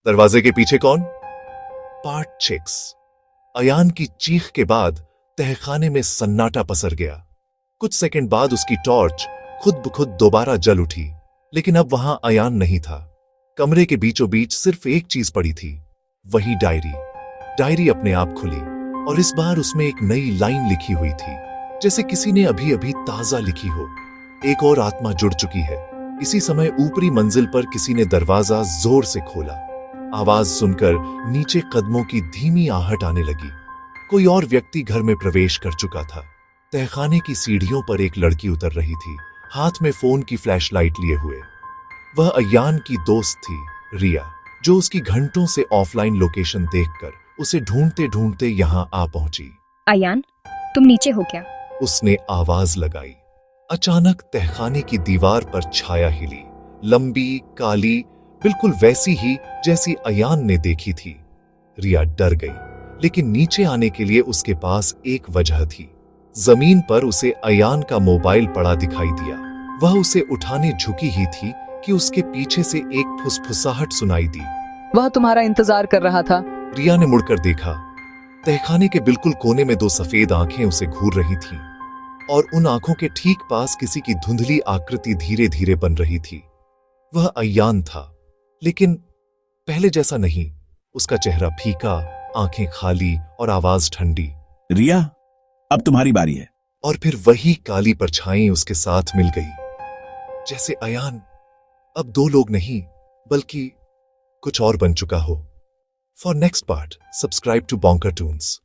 दरवाजे के पीछे कौन? पार्ट 6। अयान की चीख के बाद तहखाने में सन्नाटा पसर गया। कुछ सेकंड बाद उसकी टॉर्च खुद ब खुद दोबारा जल उठी, लेकिन अब वहां अयान नहीं था। कमरे के बीचों बीच सिर्फ एक चीज पड़ी थी, वही डायरी। डायरी अपने आप खुली और इस बार उसमें एक नई लाइन लिखी हुई थी, जैसे किसी ने अभी अभी ताजा लिखी हो। एक और आत्मा जुड़ चुकी है। इसी समय ऊपरी मंजिल पर किसी ने दरवाजा जोर से खोला। आवाज सुनकर नीचे कदमों की धीमी आहट आने लगी। कोई और व्यक्ति घर में प्रवेश कर चुका था। तहखाने की सीढ़ियों पर एक लड़की उतर रही थी, हाथ में फोन की फ्लैशलाइट लिए हुए। वह अयान की दोस्त थी, रिया, जो उसकी घंटों से ऑफलाइन लोकेशन देखकर उसे ढूंढते ढूंढते यहां आ पहुंची। अयान, तुम नीचे हो क्या? उसने आवाज लगाई। अचानक तहखाने की दीवार पर छाया हिली, लंबी, काली, बिल्कुल वैसी ही जैसी अयान ने देखी थी। रिया डर गई, लेकिन नीचे आने के लिए उसके पास एक वजह थी। जमीन पर उसे अयान का मोबाइल पड़ा दिखाई दिया। वह उसे उठाने झुकी ही थी कि उसके पीछे से एक फुसफुसाहट सुनाई दी। वह तुम्हारा इंतजार कर रहा था। रिया ने मुड़कर देखा। तहखाने के बिल्कुल कोने में दो सफेद आंखें उसे घूर रही थीं, और उन आंखों के ठीक पास किसी की धुंधली आकृति धीरे धीरे बन रही थी। वह अयान था, लेकिन पहले जैसा नहीं। उसका चेहरा फीका, आंखें खाली और आवाज ठंडी। रिया, अब तुम्हारी बारी है। और फिर वही काली परछाई उसके साथ मिल गई, जैसे अयान अब दो लोग नहीं बल्कि कुछ और बन चुका हो। For next part, subscribe to Bonker Toons.